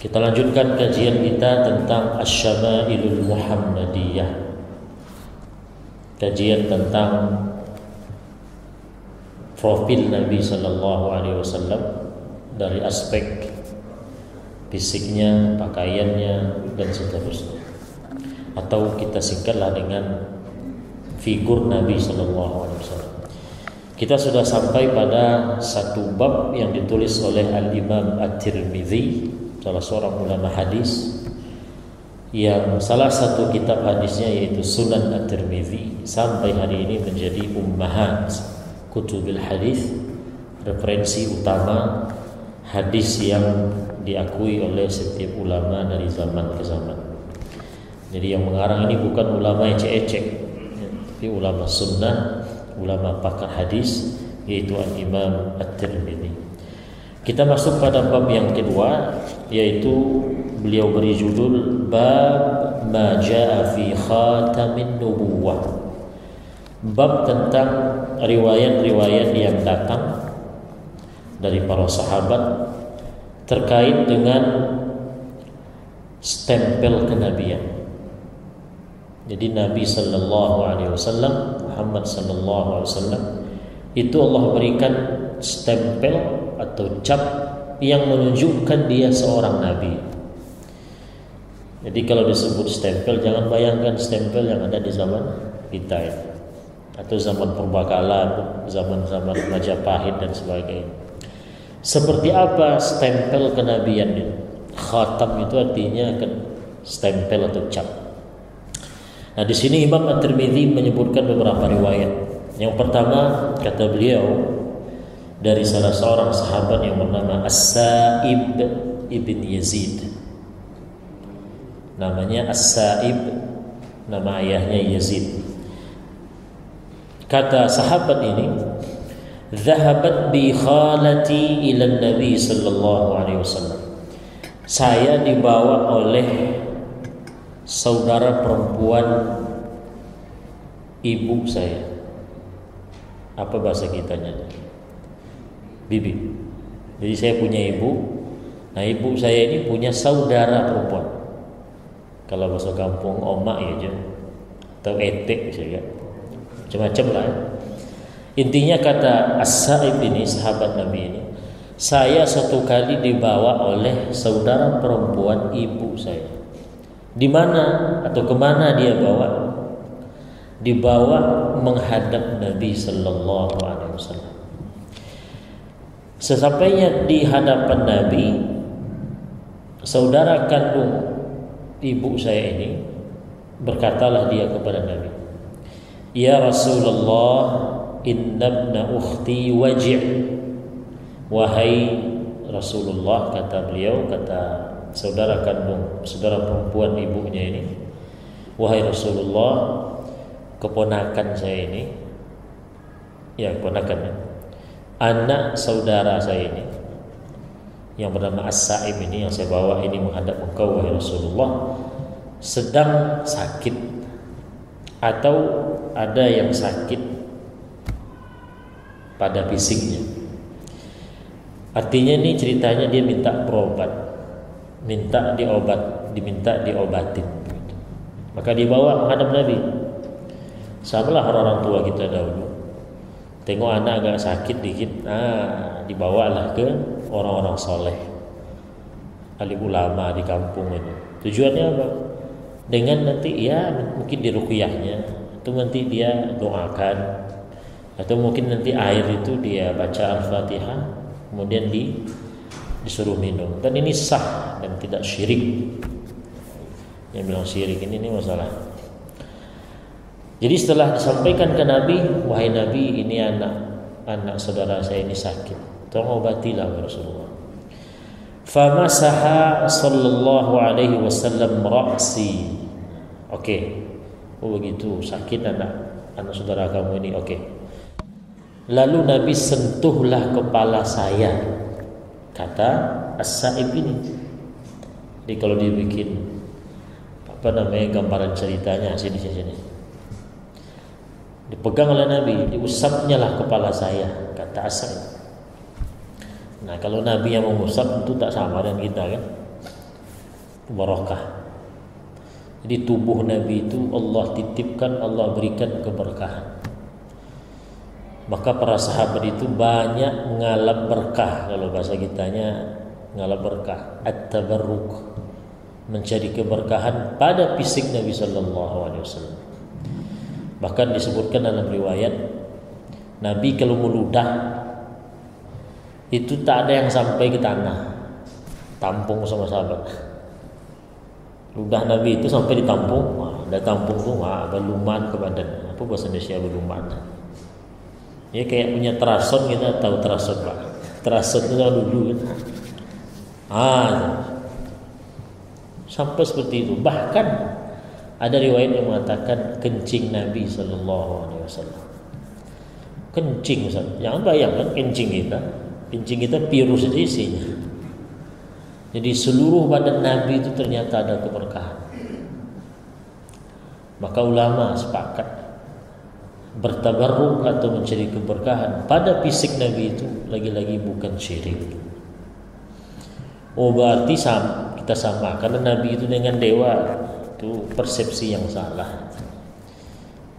Kita lanjutkan kajian kita tentang Asy-Syama'ilul Muhammadiyah. Kajian tentang profil Nabi sallallahu alaihi wasallam dari aspek fisiknya, pakaiannya dan seterusnya. Atau kita singkatlah dengan figur Nabi sallallahu alaihi wasallam. Kita sudah sampai pada satu bab yang ditulis oleh Al-Imam At-Tirmidzi, salah seorang ulama hadis, yang salah satu kitab hadisnya yaitu Sunan At-Tirmidzi sampai hari ini menjadi ummahat kutubil hadis, referensi utama hadis yang diakui oleh setiap ulama dari zaman ke zaman. Jadi yang mengarang ini bukan ulama ecek-ecek, tapi ulama sunnah, ulama pakar hadis, yaitu Al-Imam At-Tirmidzi. Kita masuk pada bab yang kedua, yaitu beliau beri judul Bab Ma Jaa Fi Khatamin Nubuwah. Bab tentang riwayat-riwayat yang datang dari para sahabat terkait dengan stempel kenabian. Jadi Nabi sallallahu alaihi wasallam, Muhammad sallallahu alaihi wasallam, itu Allah berikan stempel atau cap yang menunjukkan dia seorang nabi. Jadi kalau disebut stempel, jangan bayangkan stempel yang ada di zaman kita ya, atau zaman purbakala, zaman-zaman Majapahit dan sebagainya. Seperti apa stempel kenabian itu? Khatam itu artinya kan stempel atau cap. Nah, di sini Imam At-Tirmidzi menyebutkan beberapa riwayat. Yang pertama, kata beliau, dari salah seorang sahabat yang bernama As-Sa'ib ibn Yazid. Namanya As-Sa'ib, nama ayahnya Yazid. Kata sahabat ini, "Dhahabat bi khalati ila Nabi sallallahu alaihi wasallam." Saya dibawa oleh saudara perempuan ibu saya. Apa bahasa kitanya? Bibi. Jadi saya punya ibu. Nah, ibu saya ini punya saudara perempuan. Kalau bahasa kampung omak ya aja, atau etek bisa ya. Macam-macam lah ya. Intinya kata As-Sa'ib ini, sahabat Nabi ini, saya satu kali dibawa oleh saudara perempuan ibu saya. Di mana atau kemana dia bawa? Dibawa menghadap Nabi sallallahu alaihi wasallam. Sesampainya di hadapan Nabi, saudara kandung ibu saya ini berkatalah dia kepada Nabi, "Ya Rasulullah, inna ibna ukhti waji'." Wahai Rasulullah, kata beliau, kata saudara kandung, saudara perempuan ibunya ini, wahai Rasulullah, keponakan saya ini, ya keponakan, anak saudara saya ini yang bernama As-Sa'ib ini yang saya bawa ini menghadap engkau wahai Rasulullah, sedang sakit atau ada yang sakit pada fisiknya. Artinya ini ceritanya dia minta berobat, minta diobatin. Maka dibawa menghadap Nabi. Samalah orang-orang tua kita dahulu. Tengok anak agak sakit dikit, dibawalah ke orang-orang soleh, alim ulama di kampung itu. Tujuannya apa? Dengan nanti ya mungkin diruqyahnya, atau nanti dia doakan, atau mungkin nanti air itu dia baca Al-Fatihah, kemudian disuruh minum. Dan ini sah dan tidak syirik. Yang bilang syirik ini masalah. Jadi setelah disampaikan ke Nabi, wahai Nabi, ini anak saudara saya ini sakit, tolong obatilah ya Rasulullah. Famasaha sallallahu alaihi wasallam ra'si. Oke. Oh begitu, sakit anak saudara kamu ini. Oke. Lalu Nabi sentuhlah kepala saya, kata As-Sa'ib ini. Jadi kalau dibikin gambaran ceritanya sini. Dipegang oleh Nabi, diusapnya lah kepala saya, kata As-Sa'ib. Nah, kalau Nabi yang mengusap tentu tak sama dengan kita kan. barokah. Jadi tubuh Nabi itu Allah titipkan, Allah berikan keberkahan. Maka para sahabat itu banyak mengalap berkah, kalau bahasa kitanya ngalap berkah, at-tabarruk, mencari keberkahan pada fisik Nabi sallallahu alaihi wasallam. Bahkan disebutkan dalam riwayat, Nabi kalau meludah itu tak ada yang sampai ke tanah, tampung sama sahabat. Ludah Nabi itu sampai ditampung, ada tampung tuh, beluman ke badan. Apa bahasa Indonesia beluman? Ya kayak punya terason, kita tahu terason Pak. Terason itu dulu kan. Sampai seperti itu. Bahkan ada riwayat yang mengatakan kencing Nabi sallallahu alaihi wasallam. Kencing, Ustaz. Jangan bayangkan kencing kita virus saja isinya. Jadi seluruh badan Nabi itu ternyata ada keberkahan. Maka ulama sepakat bertabarruk atau mencari keberkahan pada fisik Nabi itu lagi-lagi bukan syirik. Berarti kita sama, karena Nabi itu dengan dewa itu persepsi yang salah.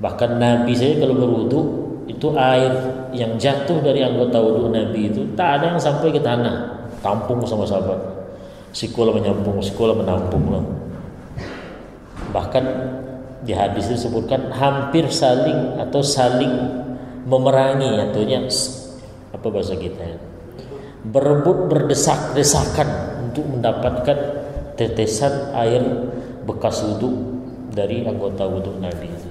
Bahkan Nabi saya kalau berwudu itu air yang jatuh dari anggota wudu Nabi itu tak ada yang sampai ke tanah, tampung sama sahabat. Sekolah menyampung, sekolah menampung. Bahkan di hadis disebutkan hampir saling memerangi, ataunya apa bahasa kita ya, berebut berdesak-desakan untuk mendapatkan tetesan air bekas wudu dari anggota wudu Nabi itu.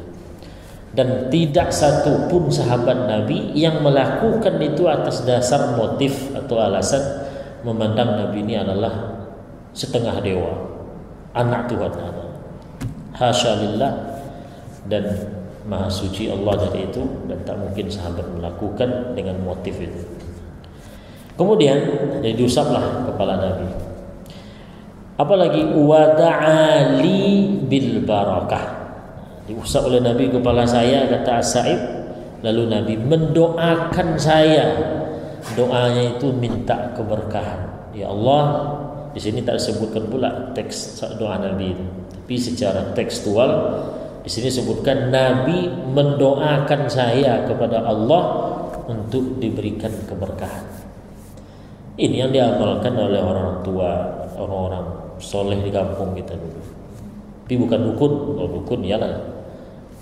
Dan tidak satu pun sahabat Nabi yang melakukan itu atas dasar motif atau alasan memandang Nabi ini adalah setengah dewa, anak Tuhan. Hasya lillah, dan maha suci Allah dari itu, dan tak mungkin sahabat melakukan dengan motif itu. Kemudian jadi diusaplah kepala Nabi. Apalagi wada'ali bil barakah, diusap oleh Nabi kepala saya, kata As-Sa'ib. Lalu Nabi mendoakan saya, doanya itu minta keberkahan. Ya Allah, di sini tak disebutkan pula teks doa Nabi itu, tapi secara tekstual di sini sebutkan Nabi mendoakan saya kepada Allah untuk diberikan keberkahan. Ini yang diamalkan oleh orang tua, orang-orang soleh di kampung kita dulu. Tapi bukan dukun. Kalau dukun iyalah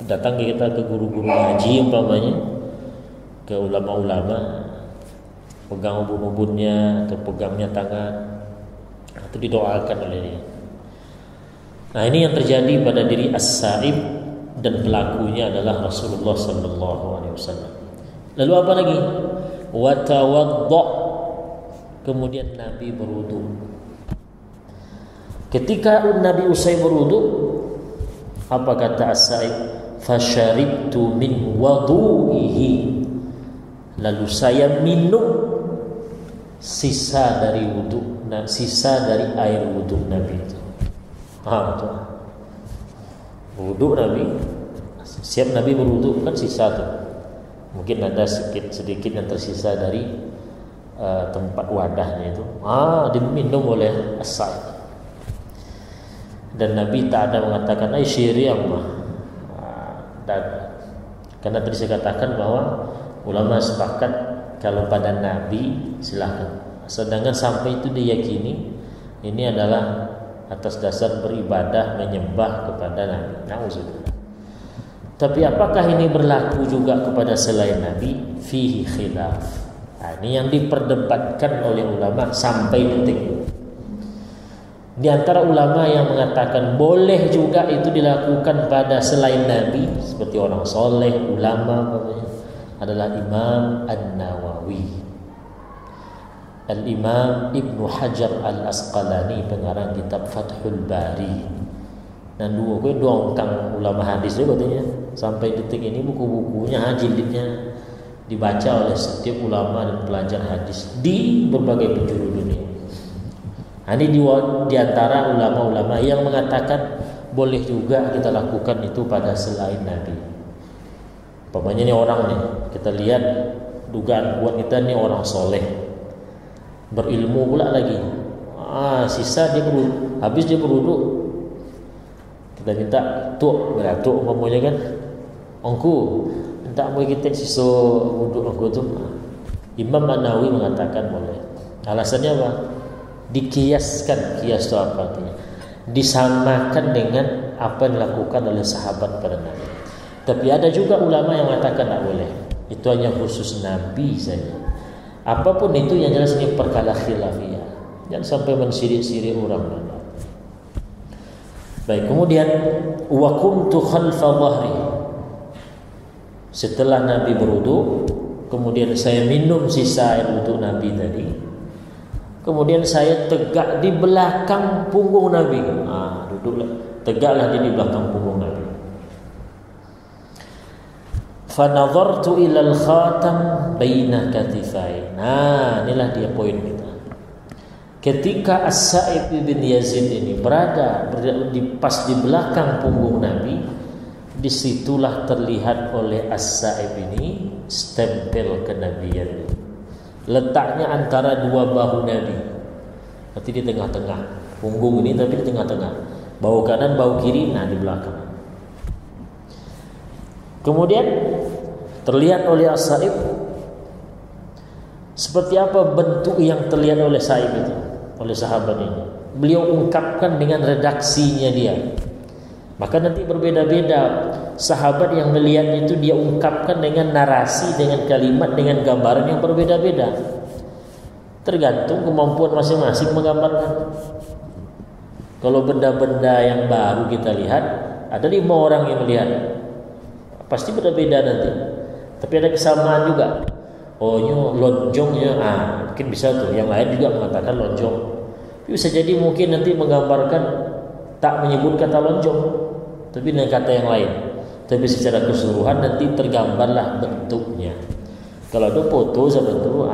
datang kita ke guru-guru ngaji umpamanya, ke ulama-ulama, pegang ubun-ubunnya atau pegangnya tangan, itu didoakan oleh dia. Nah, ini yang terjadi pada diri As-Sa'ib, dan pelakunya adalah Rasulullah sallallahu alaihi wasallam. Lalu apa lagi? Wa tawadda, kemudian Nabi berwudu. Ketika Nabi usai berwudu, apa kata As-Sa'ib? Fasharibtu min wudu'ihi, lalu saya minum sisa dari wudu, sisa dari air wudu Nabi itu. Betul. Wudu Nabi, siap Nabi berwudu kan sisa tuh. Mungkin ada sedikit yang tersisa dari tempat wadahnya itu. Diminum oleh As-Sa'id. Dan Nabi tak ada mengatakan syiri Allah. Karena tadi saya katakan bahwa ulama sepakat kalau pada Nabi silahkan. Sedangkan sampai itu diyakini ini adalah atas dasar beribadah menyembah kepada Nabi. Nauzubillah. Tapi apakah ini berlaku juga kepada selain Nabi? Fihi khilaf. Ini yang diperdebatkan oleh ulama sampai detik ini. Di antara ulama yang mengatakan boleh juga itu dilakukan pada selain Nabi, seperti orang soleh, ulama, adalah Imam An-Nawawi, Al-Imam Ibnu Hajar Al-Asqalani, pengarang kitab Fathul Bari. Dan dua orang ulama hadis juga katanya. Sampai detik ini buku-bukunya, jilidnya dibaca oleh setiap ulama dan pelajar hadis di berbagai penjuru dunia. Ini di antara ulama-ulama yang mengatakan boleh juga kita lakukan itu pada selain Nabi. Umpamanya ini orang nih, kita lihat dugaan buat kita ini orang soleh, berilmu pula lagi, Sisa dia berwudu, habis dia berwudu, kita minta tuk umpamanya kan, ongku minta mau kita sisa wudu ongku tu. Imam An-Nawawi mengatakan boleh. Alasannya apa? Dikiaskan, kias itu apa artinya? Disamakan dengan apa yang dilakukan oleh sahabat pada Nabi. Tapi ada juga ulama yang mengatakan tak boleh. Itu hanya khusus Nabi saja. Apapun itu yang jelas ini perkara khilafiyah. Jangan sampai mensirik-sirik orang. Baik, kemudian wa kuntu khalfa dhahri. Setelah Nabi berwudu, kemudian saya minum sisa air wudu Nabi tadi. Kemudian saya tegak di belakang punggung Nabi. Duduklah, tegaklah di belakang punggung Nabi. Fa nadhartu ila al-khatam baina katifai. Inilah dia poin kita. Ketika As-Sa'ib bin Yazid ini berada pas di belakang punggung Nabi, disitulah terlihat oleh As-Sa'ib ini stempel kenabian. Letaknya antara dua bahu Nabi. Berarti di tengah-tengah. Punggung ini tapi di tengah-tengah. Bahu kanan, bahu kiri, di belakang. Kemudian terlihat oleh As-Sa'ib seperti apa bentuk yang terlihat oleh Sa'ib itu, oleh sahabat ini. Beliau ungkapkan dengan redaksinya dia. Maka nanti berbeda-beda. Sahabat yang melihat itu dia ungkapkan dengan narasi, dengan kalimat, dengan gambaran yang berbeda-beda. Tergantung kemampuan masing-masing menggambarkan. Kalau benda-benda yang baru kita lihat, ada 5 orang yang melihat, pasti berbeda nanti. Tapi ada kesamaan juga. Lonjongnya, mungkin bisa tuh. Yang lain juga mengatakan lonjong. Tapi bisa jadi mungkin nanti menggambarkan tak menyebut kata lonjong, tapi dengan kata yang lain. Tapi secara keseluruhan nanti tergambarlah bentuknya. Kalau ada foto seperti itu,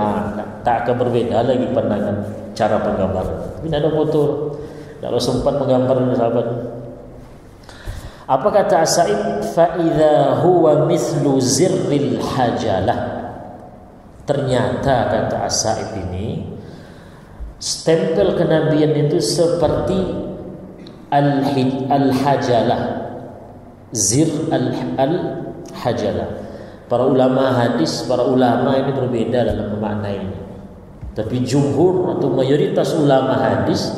tak akan berbeda lagi pandangan cara penggambaran. Tapi tidak ada foto. Kalau sempat menggambar sahabat. Apa kata As-Sa'ib? Fa idza huwa mithlu zirril hajalah. Ternyata kata As-Sa'ib ini, stempel kenabian itu seperti al-hajalah, zir al-hajalah. Para ulama hadis, para ulama ini berbeda dalam memaknainya. Tapi jumhur atau mayoritas ulama hadis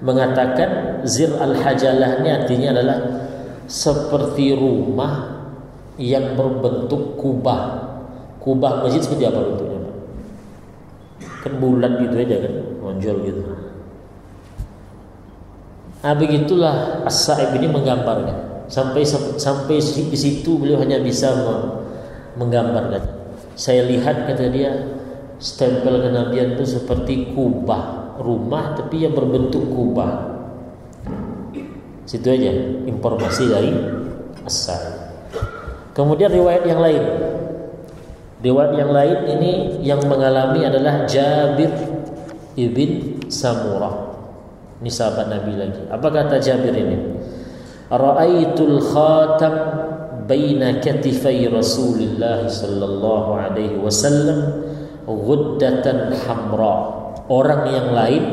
mengatakan zir al-hajalah ini artinya adalah seperti rumah yang berbentuk kubah. Kubah masjid seperti apa bentuknya? Kan bulat gitu aja kan, menonjol gitu. Begitulah As-Sa'ib ini menggambarkan. Sampai di situ beliau hanya bisa menggambarkan. Saya lihat kata dia, stempel kenabian itu seperti kubah, rumah tapi yang berbentuk kubah. Situ aja informasi dari As-Sa'ib. Kemudian riwayat yang lain. Riwayat yang lain ini yang mengalami adalah Jabir ibn Samurah. Ini sahabat Nabi lagi. Apa kata Jabir ini? Ra'aitul khatam baina katifai Rasulillah sallallahu alaihi wasallam ghuddatan hamra. Orang yang lain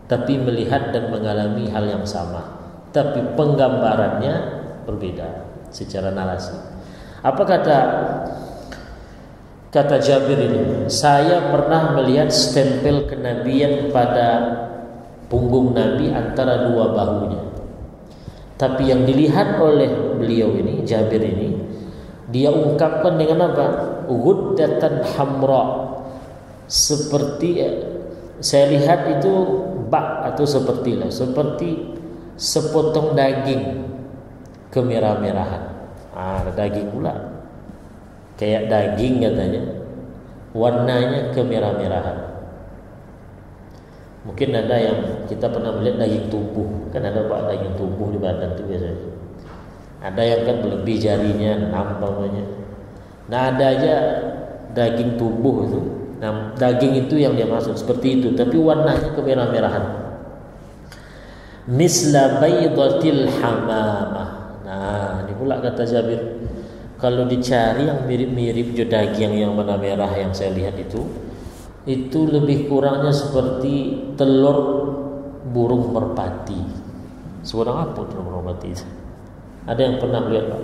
tapi melihat dan mengalami hal yang sama, tapi penggambarannya berbeda secara narasi. Apa kata Jabir ini? Saya pernah melihat stempel kenabian pada punggung Nabi antara dua bahunya. Tapi yang dilihat oleh beliau ini, Jabir ini, dia ungkapkan dengan apa? Ghuddatan hamra. Seperti saya lihat itu bak atau seperti sepotong daging kemerah-merahan. Ada daging pula. Kayak daging katanya, warnanya kemerah-merahan. Mungkin ada yang kita pernah melihat daging tubuh, kan ada daging tubuh di badan itu biasanya. Ada yang kan lebih jarinya 6 namanya. Ada aja daging tubuh itu. Daging itu yang dia maksud seperti itu, tapi warnanya kemerah-merahan. Misla baydatil hamamah. Ini pula kata Jabir. Kalau dicari yang mirip-mirip daging yang warna merah yang saya lihat itu itu lebih kurangnya seperti telur burung merpati. Seorang apa telur burung merpati itu? Ada yang pernah lihat Pak?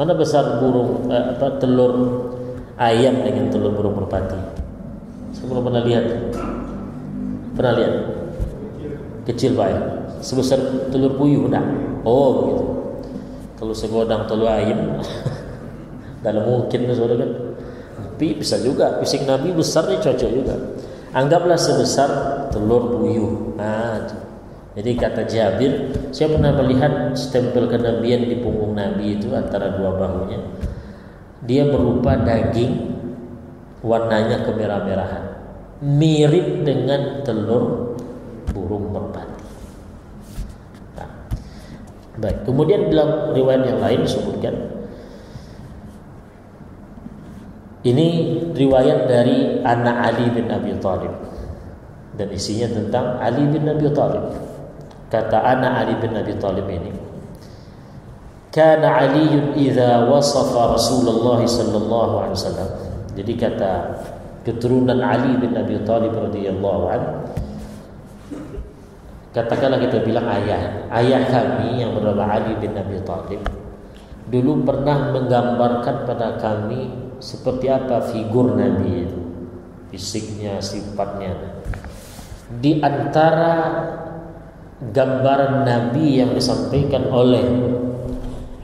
Mana besar telur ayam dengan telur burung merpati? Saya belum pernah lihat. Pernah lihat? Kecil Pak ya? Sebesar telur puyuh enggak? Oh begitu. Kalau segodang telur ayam dalam mungkin saudara kan. Tapi bisa juga fisik Nabi besarnya cocok juga. Anggaplah sebesar telur puyuh. Nah, jadi kata Jabir, saya pernah melihat stempel kenabian di punggung Nabi itu antara dua bahunya. Dia berupa daging, warnanya kemerah-merahan, mirip dengan telur burung merpati. Nah, baik. Kemudian dalam riwayat yang lain disebutkan, ini riwayat dari anak Ali bin Abi Thalib dan isinya tentang Ali bin Abi Thalib. Kata anak Ali bin Abi Thalib ini, kana Ali idza wasafa Rasulullah sallallahu alaihi wasallam. Jadi kata keturunan Ali bin Abi Thalib radhiyallahu anhu, katakanlah kita bilang ayah kami yang bernama Ali bin Abi Thalib dulu pernah menggambarkan pada kami seperti apa figur Nabi itu, fisiknya, sifatnya. Di antara gambaran Nabi yang disampaikan oleh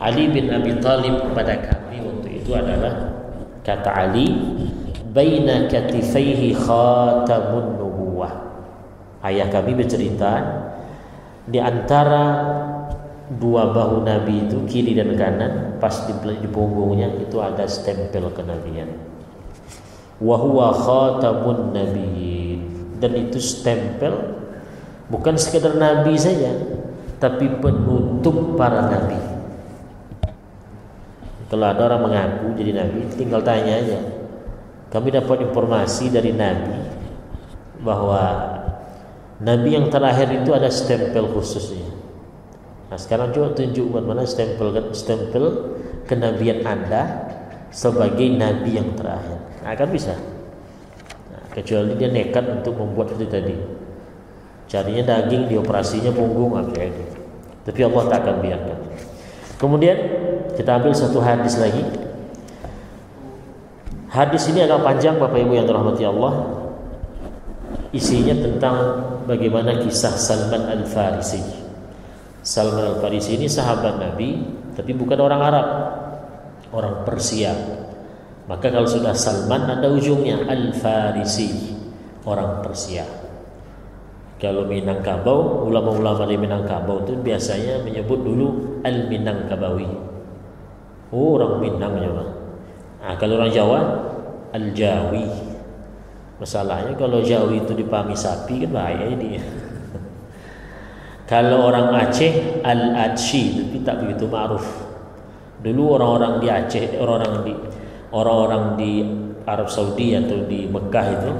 Ali bin Abi Thalib kepada kami waktu itu adalah, kata Ali, baina katifaihi khatamun nubuwah. Ayah kami bercerita, di antara dua bahu Nabi itu, kiri dan kanan, pas di punggungnya itu ada stempel kenabian. Wa huwa khatamun nabiyyin. Dan itu stempel bukan sekedar nabi saja, tapi penutup para nabi. Kalau ada orang mengaku jadi nabi, tinggal tanya aja. Kami dapat informasi dari nabi bahwa nabi yang terakhir itu ada stempel khususnya. Nah sekarang coba tunjuk mana stempel kenabian Anda sebagai nabi yang terakhir. Nah, kan bisa. Nah, kecuali dia nekat untuk membuat itu tadi. Carinya daging, dioperasinya punggung, gitu. Tapi Allah tak akan biarkan. Kemudian kita ambil satu hadis lagi. Hadis ini agak panjang Bapak Ibu yang dirahmati Allah. Isinya tentang bagaimana kisah Salman Al-Farisi. Salman Al-Farisi ini sahabat Nabi, tapi bukan orang Arab, orang Persia. Maka kalau sudah Salman ada ujungnya Al-Farisi, orang Persia. Kalau Minangkabau, ulama-ulama di Minangkabau itu biasanya menyebut dulu Al-Minangkabawi. Oh, orang Minang ya, Pak. Nah, kalau orang Jawa Al-Jawi. Masalahnya kalau Jawi itu dipahami sapi kan bahaya dia. Kalau orang Aceh Al-Adsyi, tapi tak begitu ma'ruf. Dulu orang-orang di Aceh, orang-orang di Arab Saudi atau di Mekah itu,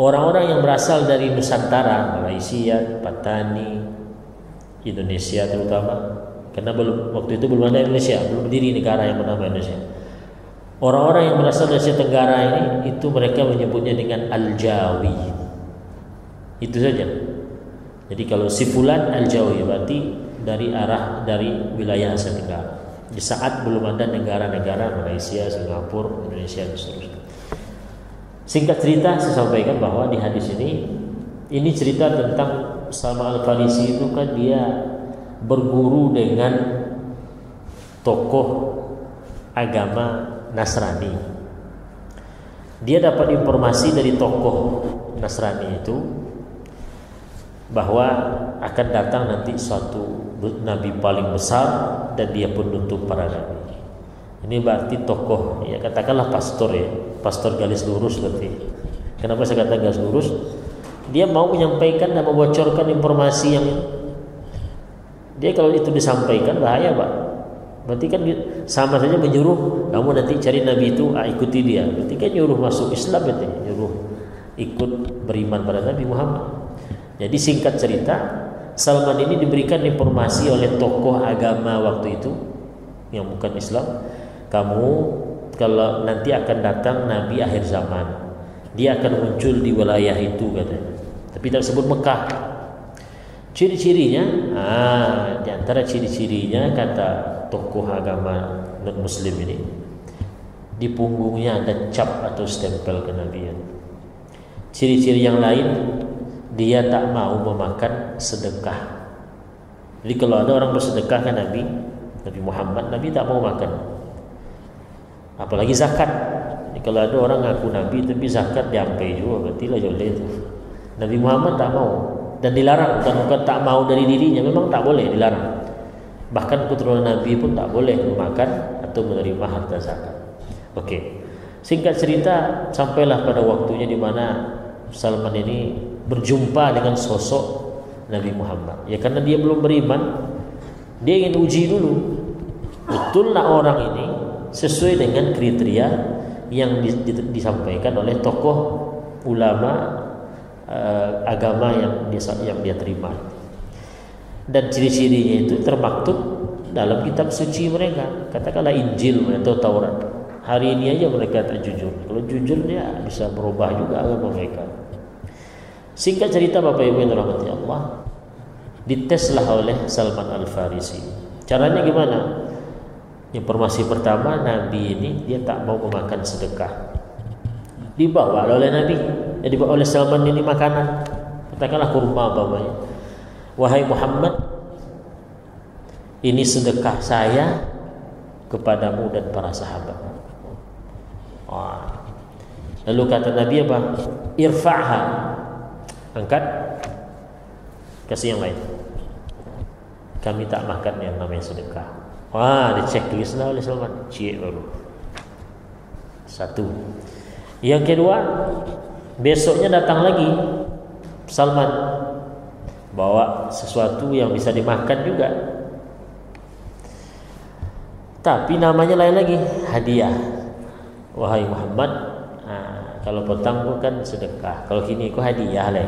orang-orang yang berasal dari Nusantara, Malaysia, Patani, Indonesia terutama, karena waktu itu belum ada Indonesia, belum berdiri negara yang bernama Indonesia. Orang-orang yang berasal dari Asia Tenggara ini, itu mereka menyebutnya dengan Al-Jawi. Itu saja. Jadi kalau si fulan Al-Jawi berarti dari wilayah Asia Tenggara. Di saat belum ada negara-negara Malaysia, Singapura, Indonesia dan seterusnya. Singkat cerita saya sampaikan bahwa di hadis ini cerita tentang Salman Al-Farisi itu kan dia berguru dengan tokoh agama Nasrani. Dia dapat informasi dari tokoh Nasrani itu bahwa akan datang nanti suatu nabi paling besar dan dia penutup para nabi. Ini berarti tokoh, ya katakanlah pastor ya, pastor garis lurus berarti. Kenapa saya kata garis lurus? Dia mau menyampaikan dan membocorkan informasi yang dia kalau itu disampaikan bahaya Pak. Berarti kan sama saja menyuruh kamu nanti cari nabi itu, ikuti dia. Berarti kan nyuruh masuk Islam, berarti nyuruh ikut beriman pada Nabi Muhammad. Jadi singkat cerita, Salman ini diberikan informasi oleh tokoh agama waktu itu yang bukan Islam, kamu kalau nanti akan datang nabi akhir zaman, dia akan muncul di wilayah itu katanya. Tapi tak sebut Mekah. Ciri-cirinya, di antara ciri-cirinya kata tokoh agama non-muslim ini, di punggungnya ada cap atau stempel kenabian. Ciri-ciri yang lain, dia tak mau memakan sedekah. Jadi kalau ada orang bersedekah ke Nabi Muhammad, Nabi tak mau makan. Apalagi zakat. Jadi kalau ada orang ngaku Nabi tapi zakat diampai juga, berarti lah joleh itu. Nabi Muhammad tak mau dan dilarang, bukan tak mau dari dirinya, memang tak boleh, dilarang. Bahkan keturunan Nabi pun tak boleh memakan atau menerima harta zakat. Oke. Singkat cerita, sampailah pada waktunya di mana Salman ini berjumpa dengan sosok Nabi Muhammad. Ya karena dia belum beriman, dia ingin uji dulu. Betullah orang ini sesuai dengan kriteria yang disampaikan oleh tokoh ulama agama yang dia terima. Dan ciri-cirinya itu termaktub dalam kitab suci mereka, katakanlah Injil atau Taurat. Hari ini aja mereka tak jujur. Kalau jujur dia bisa berubah juga agama mereka. Singkat cerita Bapak Ibu yang dirahmati Allah, diteslah oleh Salman Al-Farisi. Caranya gimana? Informasi pertama, Nabi ini dia tak mau memakan sedekah. Dibawa oleh Nabi, dibawa oleh Salman ini makanan, katakanlah kurma bapaknya. Wahai Muhammad, ini sedekah saya kepadamu dan para sahabat. Lalu kata Nabi apa? Irfa'ha, angkat, kasih yang lain. Kami tak makan yang namanya sedekah. Dicek tulislah oleh Salman. Cik baru. Satu. Yang kedua, besoknya datang lagi Salman bawa sesuatu yang bisa dimakan juga, tapi namanya lain lagi, hadiah. Wahai Muhammad, kalau petang bukan sedekah, kalau kini ku hadiah lah.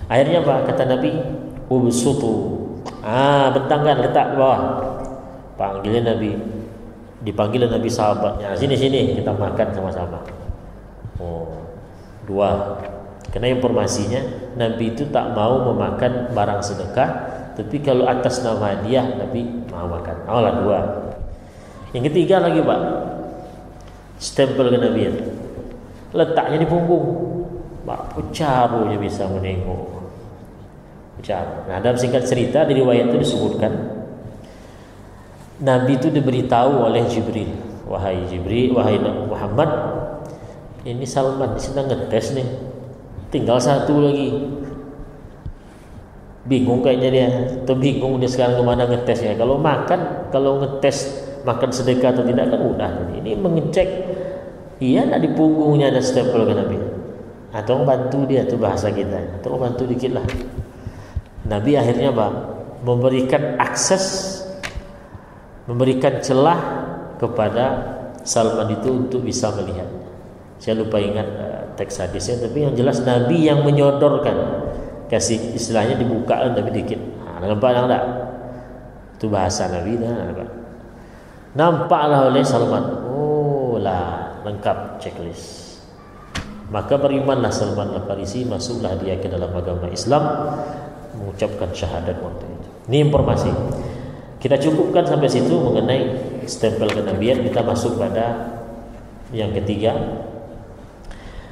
Akhirnya apa? Kata Nabi, ubsutu. Bentangkan, letak di bawah. Panggilnya Nabi, dipanggil Nabi sahabatnya. Sini kita makan sama-sama. Dua. Karena informasinya Nabi itu tak mau memakan barang sedekah, tapi kalau atas nama hadiah Nabi mau makan. Dua. Yang ketiga lagi Pak, stempel kenabian, letaknya di punggung. Pak, pecarunya bisa menengok. Nah, dalam singkat cerita di riwayat itu disebutkan Nabi itu diberitahu oleh Jibril, wahai Muhammad, ini Salman sedang ngetes nih, tinggal satu lagi. Bingung kayaknya dia, bingung dia sekarang kemana ngetesnya. Kalau ngetes makan sedekah atau tidak kan udah. Ini mengecek, iya nak di punggungnya ada stempel ke Nabi, atau bantu dia, tuh bahasa kita, atau bantu dikit lah. Nabi akhirnya memberikan akses, memberikan celah kepada Salman itu untuk bisa melihat. Saya lupa ingat teks hadisnya, tapi yang jelas Nabi yang menyodorkan, kasih istilahnya dibuka tapi dikit. Nampak tak? Itu bahasa Nabi dah. Nampaklah oleh Salman. Lengkap checklist. Maka berimanlah Salman Al-Farisi, masuklah dia ke dalam agama Islam, mengucapkan syahadat waktu itu. Ini informasi. Kita cukupkan sampai situ mengenai stempel kenabian. Kita masuk pada yang ketiga.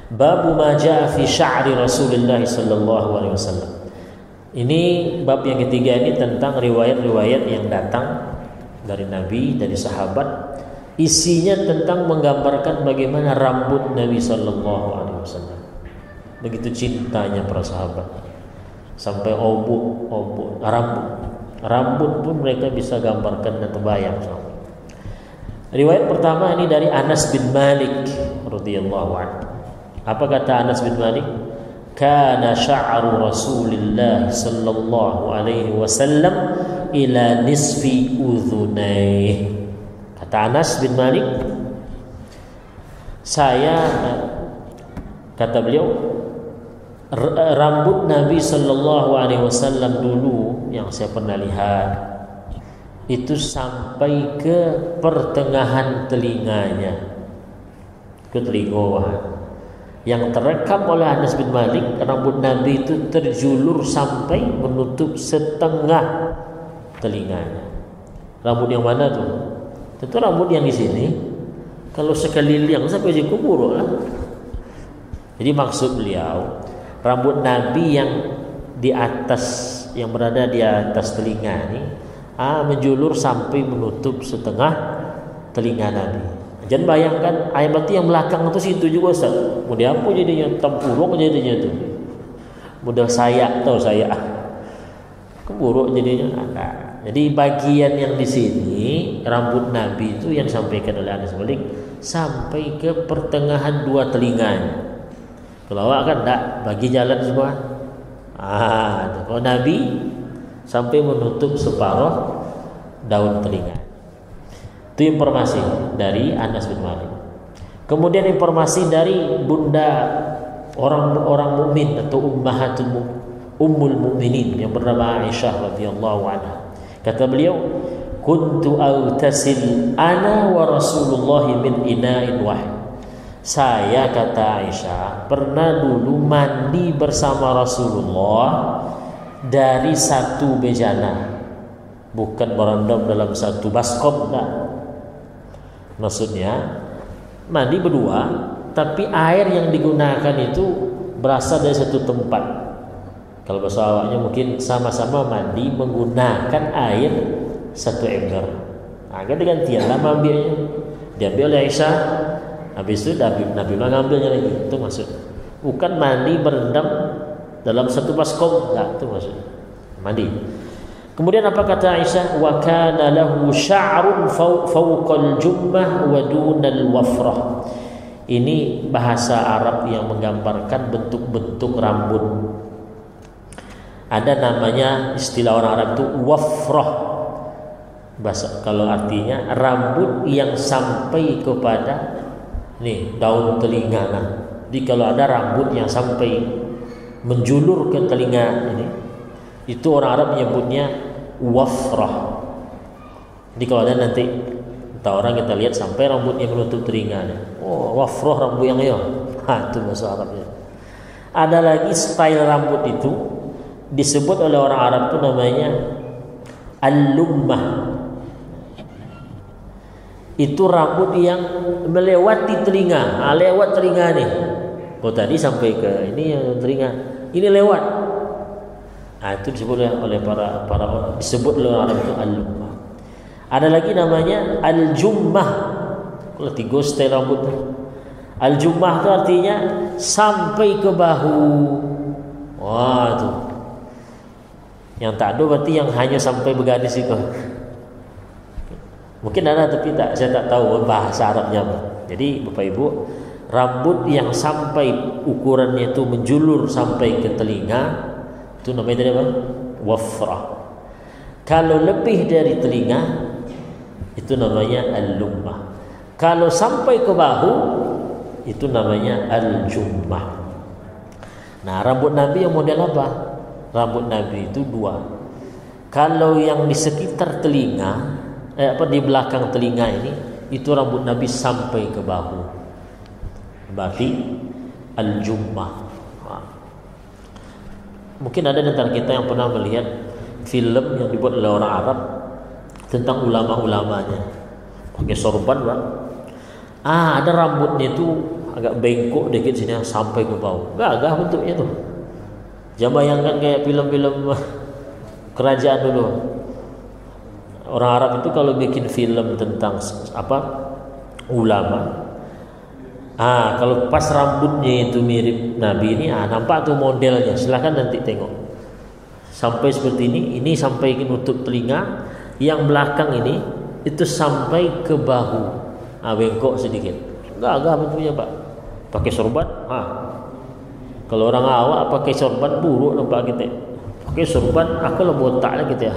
Babu ma jaa fi sya'ri Rasulullah sallallahu alaihi wasallam. Ini bab yang ketiga ini tentang riwayat-riwayat yang datang dari Nabi, dari sahabat. Isinya tentang menggambarkan bagaimana rambut Nabi sallallahu alaihi wasallam. Begitu cintanya para sahabat. Sampai obuk rambut pun mereka bisa gambarkan dan terbayang. Riwayat pertama ini dari Anas bin Malik radhiyallahu anhu. Apa kata Anas bin Malik? Kana sya'ru Rasulillah sallallahu alaihi wasallam ila nisfi udhunayh. Kata Anas bin Malik, kata beliau, rambut Nabi sallallahu alaihi wasallam dulu yang saya pernah lihat itu sampai ke pertengahan telinganya, ke telinga. Yang terekam oleh Anas bin Malik, rambut Nabi itu terjulur sampai menutup setengah telinganya. Rambut yang mana tuh? Tentu rambut yang di sini. Kalau sekali liang sampai di kubur lah. Jadi maksud beliau, rambut Nabi yang di atas, yang berada di atas telinga ini, menjulur sampai menutup setengah telinga Nabi. Jangan bayangkan, berarti yang belakang itu situ juga Ustaz. Model apa jadinya? Tempurung jadinya itu. Model sayak, tahu sayak. Keburuk jadinya. Nah, jadi bagian yang di sini rambut Nabi itu yang disampaikan oleh Anas bin Malik sampai ke pertengahan dua telinganya. Kalau awak kan tak bagi jalan semua. Kalau Nabi sampai menutup separuh daun telinga. Itu informasi dari Anas bin Malik. Kemudian informasi dari bunda orang-orang mukmin atau ummul mukminin yang bernama Aisyah radhiyallahu anha. Kata beliau, "Kuntu aghtasil ana wa Rasulullah min ina'in wahid." Saya, kata Aisyah, pernah dulu mandi bersama Rasulullah dari satu bejana. Bukan berendam dalam satu baskom, enggak. Maksudnya mandi berdua, tapi air yang digunakan itu berasal dari satu tempat. Kalau bahasa awaknya mungkin sama-sama mandi menggunakan air satu ember. Ganti-gantian lah ambilnya. Diambil oleh Aisyah, habis itu Nabi mengambilnya lagi. Itu maksud. Bukan mandi berendam dalam satu baskom, enggak, itu maksud. Mandi. Kemudian apa kata Aisyah? Wa kana lahu sya'run fawqal jummah wa dunal wafrah. Ini bahasa Arab yang menggambarkan bentuk-bentuk rambut. Ada namanya, istilah orang Arab itu wafrah. Bahasa kalau artinya rambut yang sampai kepada daun telinga. Jadi kalau ada rambut yang sampai menjulur ke telinga ini, itu orang Arab menyebutnya wafrah. Jadi kalau ada nanti orang kita lihat sampai rambutnya menutup telinganya, wafrah rambut yang itu bahasa Arabnya. Ada lagi style rambut itu disebut oleh orang Arab itu namanya al-lummah. Itu rambut yang melewati telinga, lewat telinga nih. Tadi sampai ke ini yang telinga, ini lewat. Itu disebut oleh para disebut oleh orang Arab itu al-lummah. Ada lagi namanya al-jummah. Kalau 3 style rambut itu. Al-jummah itu artinya sampai ke bahu. Tuh. Yang tak ada berarti yang hanya sampai bergaris itu. Mungkin ada tapi saya tak tahu bahasa Arabnya apa. Jadi Bapak Ibu, rambut yang sampai ukurannya itu menjulur sampai ke telinga, itu namanya apa? Wafrah. Kalau lebih dari telinga, itu namanya al-lummah. Kalau sampai ke bahu, itu namanya al-jummah. Nah, rambut Nabi yang model apa? Rambut Nabi itu 2. Kalau yang di sekitar telinga, di belakang telinga ini, itu rambut Nabi sampai ke bahu. Berarti al-jummah. Mungkin ada di antara kita yang pernah melihat film yang dibuat oleh orang Arab tentang ulama-ulamanya. Pakai sorban, Pak. Ada rambutnya itu agak bengkok dikit sini sampai ke bawah. Gagah bentuknya tuh. Jangan bayangkan kayak film-film kerajaan dulu. Orang Arab itu kalau bikin film tentang ulama, kalau pas rambutnya itu mirip Nabi ini, nampak tuh modelnya. Silakan nanti tengok. Sampai seperti ini sampai nutup telinga, yang belakang ini itu sampai ke bahu. Bengkok sedikit. Gagah bentuknya, Pak. Pakai sorban. Kalau orang awak pakai sorban buruk nampak kita. Pakai sorban, kalau botak lah kita.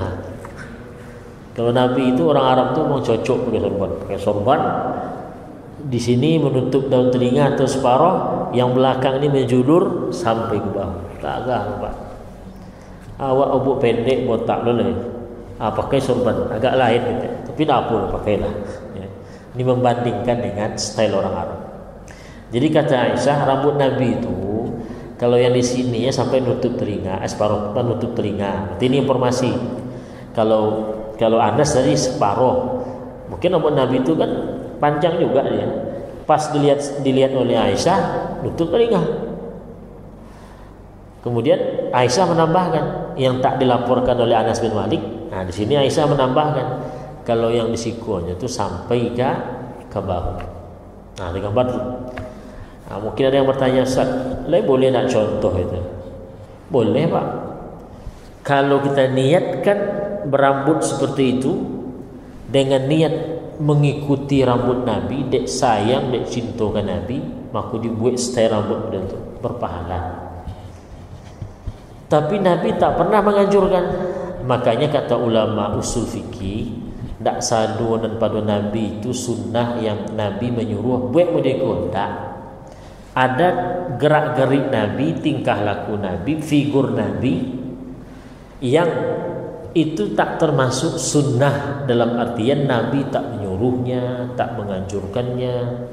Kalau Nabi itu orang Arab tuh memang cocok pakai sorban. Pakai sorban di sini menutup daun telinga atau separuh, yang belakang ini menjulur sampai ke bawah. Gagah, Pak. Awak obok pendek botak dulu. Pakai sorban agak lain gitu. Tapi tak apa, pakailah. Ya. Ini membandingkan dengan style orang Arab. Jadi kata Aisyah, rambut Nabi itu kalau yang di sini ya sampai nutup telinga, separuh nutup telinga. Berarti ini informasi. Kalau Anas tadi separuh. Mungkin rambut Nabi itu kan panjang juga dia. Pas dilihat oleh Aisyah, nutup telinga. Kemudian Aisyah menambahkan yang tak dilaporkan oleh Anas bin Malik. Nah, di sini Aisyah menambahkan kalau yang di sikunya itu sampai ke bahu. Nah, di gambar. Nah, mungkin ada yang bertanya, Ustaz, boleh nak contoh itu? Boleh, Pak. Kalau kita niatkan berambut seperti itu dengan niat mengikuti rambut Nabi, dek sayang, dek cintakan Nabi, maka dibuat style rambut itu berpahala. Tapi Nabi tak pernah menganjurkan. Makanya kata ulama usul fikih, tak sadu dan pada Nabi itu sunnah yang Nabi menyuruh buat modekun. Tak. Ada gerak-gerik Nabi, tingkah laku Nabi, figur Nabi yang itu tak termasuk sunnah, dalam artian Nabi tak menyuruhnya, tak menganjurkannya.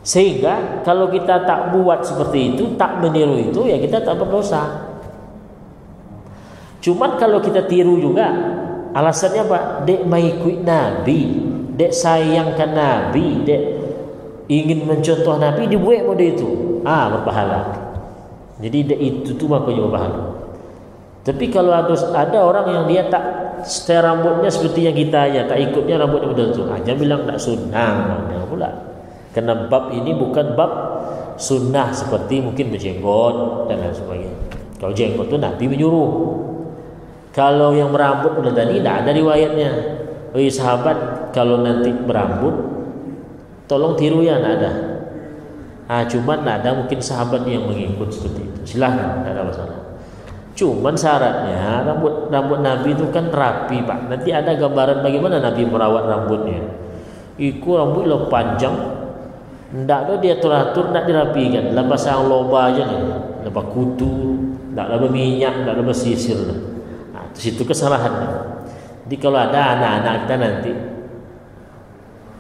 Sehingga kalau kita tak buat seperti itu, tak meniru itu, ya kita tak berdosa. Cuman kalau kita tiru juga, alasannya apa? Dek mengikut Nabi, dek sayangkan Nabi, dek ingin mencontoh Nabi, dibuat mode itu, berpahala. Jadi dek itu tuh makanya berpahala. Tapi kalau ada orang yang dia tak setel rambutnya seperti yang kita aja, tak ikutnya rambutnya model itu, dia bilang tak sunnah, pula. Karena bab ini bukan bab sunnah seperti mungkin berjenggot dan lain sebagainya. Kalau jenggot itu Nabi menyuruh. Kalau yang berambut model tadi tidak ada riwayatnya. Sahabat, kalau nanti berambut tolong tiru ya, tidak ada. Cuman ada mungkin sahabat yang mengikut seperti itu. Silahkan, tidak ada masalah. Cuman syaratnya rambut Nabi itu kan rapi, Pak. Nanti ada gambaran bagaimana Nabi merawat rambutnya. Iku rambut lo panjang, ndak ada dia teratur, ndak dirapikan. Lepas yang loba aja nih, lepas kutu, ndak ada minyak, ndak ada sisir. Nah, situ kesalahan. Jadi kalau ada anak-anak kita nanti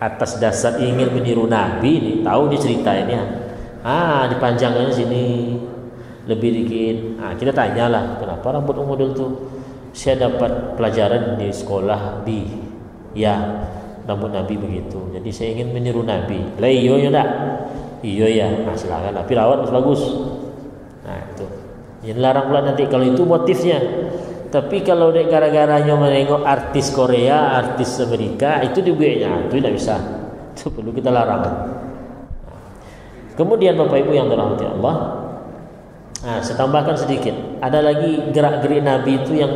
atas dasar ingin meniru Nabi nih, tahu dia cerita ini, dipanjangkan sini lebih dikit. Kita tanyalah, kenapa rambut model tuh? Saya dapat pelajaran di sekolah rambut Nabi begitu. Jadi saya ingin meniru Nabi. Lah iyo ya enggak? Iyo ya. Silakan, tapi rawat bagus. Itu. Yang larang pula nanti kalau itu motifnya. Tapi kalau dia gara-garanya menengok artis Korea, artis Amerika, itu dibuatnya, itu tidak bisa. Itu perlu kita larang. Kemudian Bapak Ibu yang dirahmati Allah, saya tambahkan sedikit. Ada lagi gerak-gerik Nabi itu yang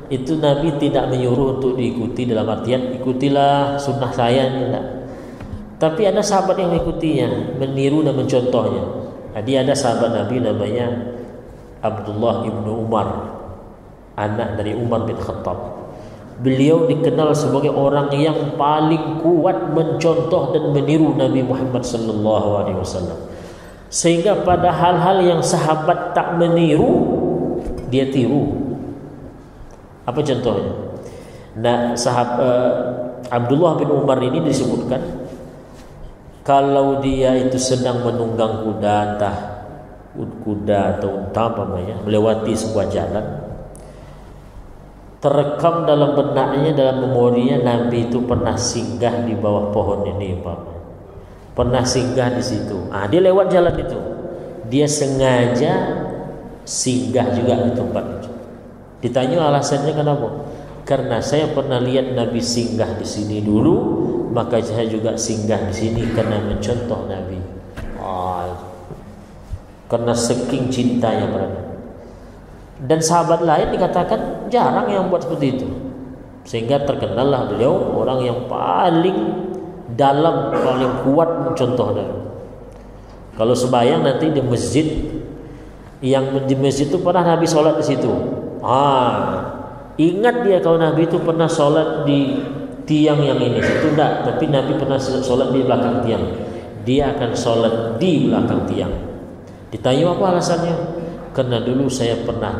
itu Nabi tidak menyuruh untuk diikuti dalam artian ikutilah sunnah saya, tidak. Tapi ada sahabat yang mengikutinya, meniru dan mencontohnya. Jadi ada sahabat Nabi namanya Abdullah ibnu Umar, anak dari Umar bin Khattab. Beliau dikenal sebagai orang yang paling kuat mencontoh dan meniru Nabi Muhammad sallallahu alaihi wasallam. Sehingga pada hal-hal yang sahabat tak meniru, dia tiru. Apa contohnya? Nah, Abdullah bin Umar ini disebutkan kalau dia itu sedang menunggang kuda, atau unta melewati sebuah jalan, terekam dalam benaknya, dalam memorinya, Nabi itu pernah singgah di bawah pohon ini, pernah singgah di situ. Dia lewat jalan itu, dia sengaja singgah juga di tempat itu. Ditanya alasannya kenapa? Karena saya pernah lihat Nabi singgah di sini dulu, maka saya juga singgah di sini karena mencontoh Nabi. Karena saking cintanya pada Nabi. Dan sahabat lain dikatakan jarang yang buat seperti itu. Sehingga terkenallah beliau orang yang paling dalam, paling kuat mencontoh Nabi. Kalau sembahyang nanti di masjid, yang di masjid itu pernah Nabi sholat di situ. Ingat dia kalau Nabi itu pernah sholat di tiang yang ini, itu enggak, tapi Nabi pernah sholat di belakang tiang. Dia akan sholat di belakang tiang. Ditanya apa alasannya? Karena dulu saya pernah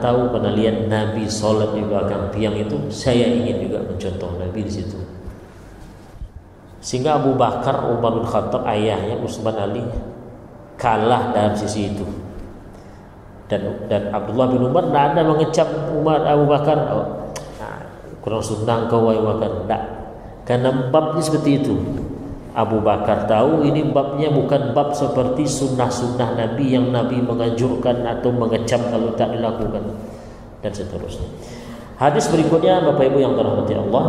lihat Nabi sholat di belakang tiang itu, saya ingin juga mencontoh Nabi di situ. Sehingga Abu Bakar, Umar bin Khattab, ayahnya Utsman Ali, kalah dalam sisi itu. Dan Abdullah bin Umar tidak ada mengecam Abu Bakar, kurang sunnah kau Abu Bakar, tidak, karena babnya seperti itu. Abu Bakar tahu ini babnya bukan bab seperti sunnah-sunnah Nabi yang Nabi menganjurkan atau mengecam kalau tak dilakukan, dan seterusnya. Hadis berikutnya Bapak Ibu yang dirahmati Allah,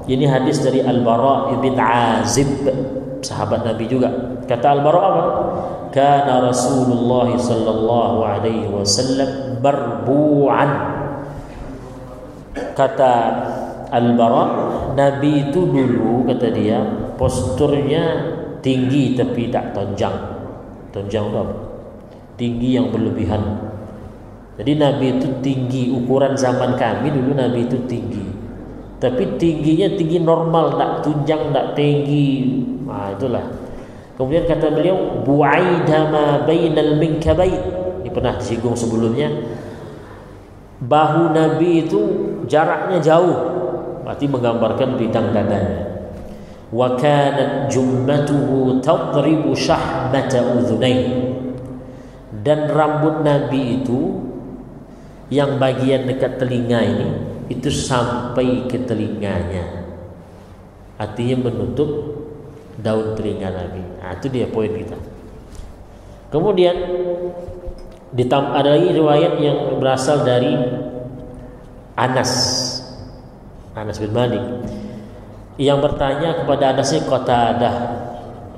ini hadis dari Al-Bara bin Azib, sahabat Nabi juga. Kata Al-Bara apa? Kana Rasulullah sallallahu alaihi wasallam barbu'an. Kata Al-Bara, Nabi itu dulu, kata dia, posturnya tinggi tapi tak tonjang. Tonjang itu apa? Tinggi yang berlebihan. Jadi Nabi itu tinggi, ukuran zaman kami dulu Nabi itu tinggi. Tapi tingginya tinggi normal, tak tunjang, tak tinggi. Nah, itulah. Kemudian kata beliau, bu'aida ma bainal minkabain. Ini pernah disinggung sebelumnya. Bahu Nabi itu jaraknya jauh, berarti menggambarkan bidang dadanya. Wa kanat jummatuhu tadribu shahmata udhunai. Dan rambut Nabi itu yang bagian dekat telinga ini itu sampai ke telinganya, artinya menutup daun telinga Nabi. Nah, itu dia poin kita. Kemudian ada lagi riwayat yang berasal dari Anas bin Malik yang bertanya kepada Anas, Qatadah,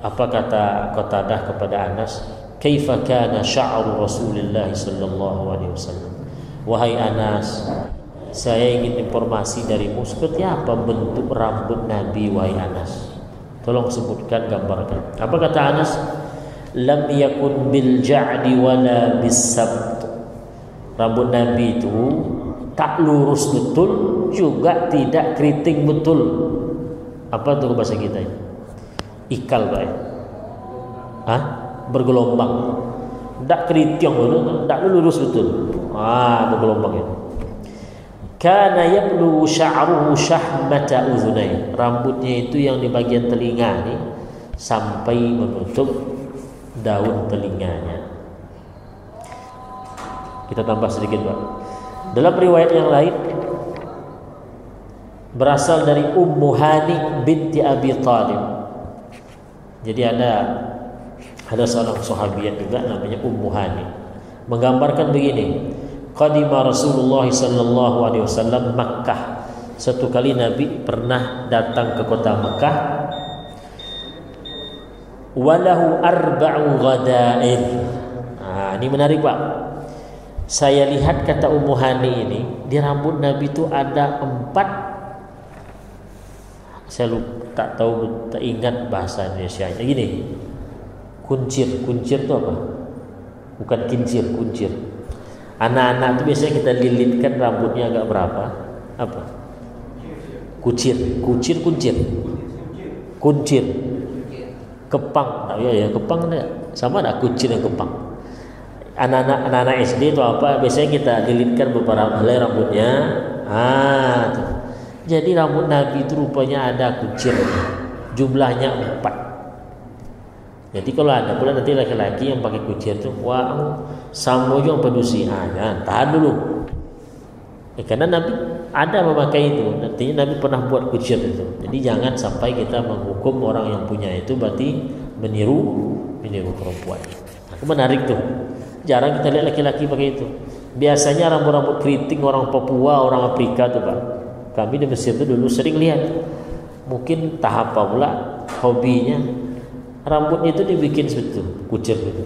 apa kata Qatadah kepada Anas, kaifa kana sya'ru Rasulullah sallallahu alaihi wasallam. Wahai Anas, saya ingin informasi darimu, seperti apa bentuk rambut Nabi, wahai Anas. Tolong sebutkan, gambarkan. Apa kata Anas? Lam yakun bil ja'di wala bis sabt. Rambut Nabi itu tak lurus betul, juga tidak keriting betul. Apa itu bahasa kita ini? Ikal, Pak. Hah? Bergelombang. Tak keriting betul, tak lurus betul. Bergelombang itu. Kana yablu sya'ruhu syahmata udhunai. Rambutnya itu yang di bagian telinga ini sampai menutup daun telinganya. Kita tambah sedikit, Pak. Dalam riwayat yang lain berasal dari Ummu Hani binti Abi Thalib. Jadi ada seorang sahabiat juga namanya Ummu Hani, menggambarkan begini. Qadima Rasulullah sallallahu alaihi wasallam Makkah. Satu kali Nabi pernah datang ke kota Makkah. Walahu arba'u ghada'ir. Ini menarik, Pak. Saya lihat, kata Ummu Hani ini, di rambut Nabi itu ada 4. Saya tak tahu, tak ingat bahasa Indonesianya. Gini. Kuncir itu apa? Bukan kincir, kuncir. Anak-anak itu biasanya kita lilitkan rambutnya agak berapa? Apa? Kuncir. Kepang. Ya, kepang enggak? Sama ada kuncir dan kepang. Anak-anak SD itu apa? Biasanya kita lilitkan beberapa helai rambutnya. Tuh. Jadi rambut Nabi itu rupanya ada kuncir. Jumlahnya 4. Jadi kalau ada pula nanti laki-laki yang pakai kuncir itu, wah, sama juga pedusi. Tahan dulu. Karena Nabi ada memakai itu. Nantinya Nabi pernah buat kuncir itu. Jadi jangan sampai kita menghukum orang yang punya itu, berarti meniru perempuan. Menarik tuh. Jarang kita lihat laki-laki pakai itu. Biasanya rambut-rambut keriting orang Papua, orang Afrika tuh, Pak. Kami di Mesir itu dulu sering lihat. Mungkin tahap apa pula hobinya, rambutnya itu dibikin seperti itu, kucir gitu.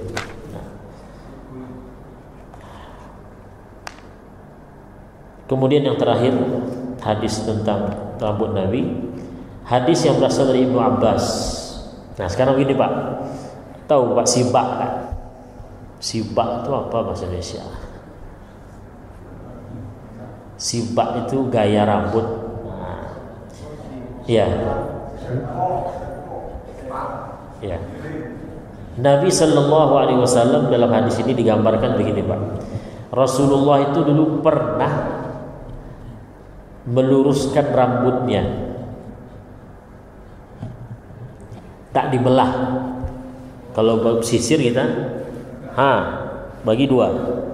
Kemudian yang terakhir, hadis tentang rambut Nabi, hadis yang berasal dari Ibnu Abbas. Nah, sekarang begini, Pak. Tahu Pak sibak kan? Sibak itu apa bahasa Indonesia? Sibak itu gaya rambut. Ya. Nabi sallallahu alaihi wasallam dalam hadis ini digambarkan begini, Pak. Rasulullah itu dulu pernah meluruskan rambutnya, tak dibelah. Kalau sisir kita bagi dua.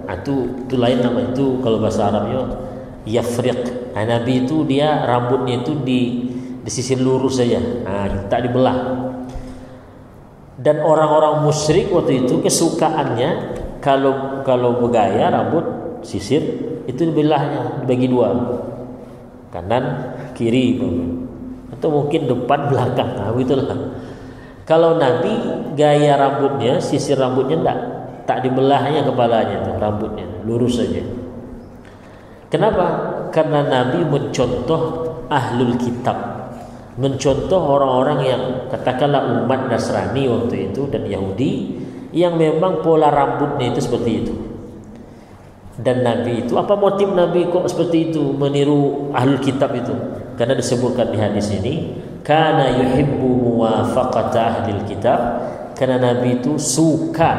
Itu lain nama itu kalau bahasa Arabnya yafriq. Nabi itu dia rambutnya itu disisir lurus saja, tak dibelah. Dan orang-orang musyrik waktu itu kesukaannya kalau bergaya rambut sisir itu dibelahnya, dibagi dua, kanan kiri atau mungkin depan belakang. Itulah. Kalau Nabi gaya rambutnya, sisir rambutnya tak dibelahnya kepalanya tuh, rambutnya lurus saja. Kenapa? Karena Nabi mencontoh ahlul kitab, mencontoh orang-orang yang katakanlah umat Nasrani waktu itu dan Yahudi yang memang pola rambutnya itu seperti itu. Dan Nabi itu, apa motif Nabi kok seperti itu, meniru ahlul kitab itu? Karena disebutkan di hadis ini, kana yuhibbu muwafaqata ahlil kitab, karena Nabi itu suka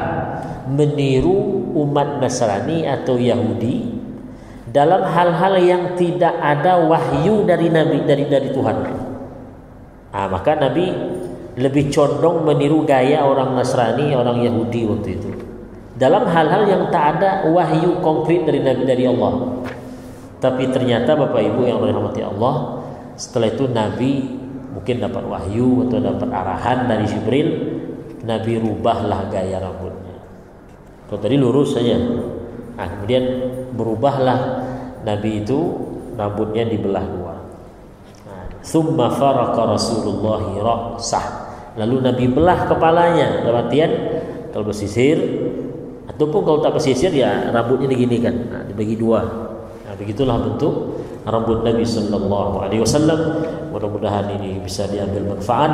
meniru umat Nasrani atau Yahudi dalam hal-hal yang tidak ada wahyu dari Nabi, dari Tuhan. Maka Nabi lebih condong meniru gaya orang Nasrani, orang Yahudi waktu itu, dalam hal-hal yang tak ada wahyu konkret dari Nabi, dari Allah. Tapi ternyata Bapak Ibu yang dirahmati Allah, setelah itu Nabi mungkin dapat wahyu atau dapat arahan dari Jibril, Nabi rubahlah gaya rambutnya. Kalau tadi lurus saja, kemudian berubahlah Nabi itu rambutnya dibelah dua. Tsumma faraka Rasulullah ra'sah, lalu Nabi belah kepalanya. Dalam artian kalau bersisir ataupun kalau tak bersisir ya rambutnya diginikan, dibagi dua. Begitulah bentuk rambut Nabi sallallahu alaihi wasallam. Mudah-mudahan ini bisa diambil manfaat,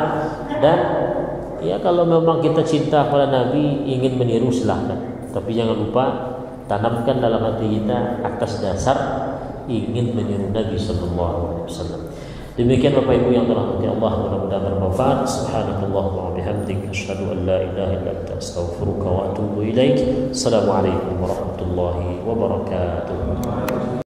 dan ya kalau memang kita cinta pada Nabi, ingin meniru silahkan, tapi jangan lupa tanamkan dalam hati kita atas dasar ingin meniru Nabi sallallahu alaihi wasallam. Demikian Bapak Ibu yang dirahmati Allah, mudah-mudahan bermanfaat. Subhanallah wa bihamdik, asyhadu an la ilaha illa anta, astaghfiruka wa atubu ilaik. Assalamualaikum warahmatullahi wabarakatuh.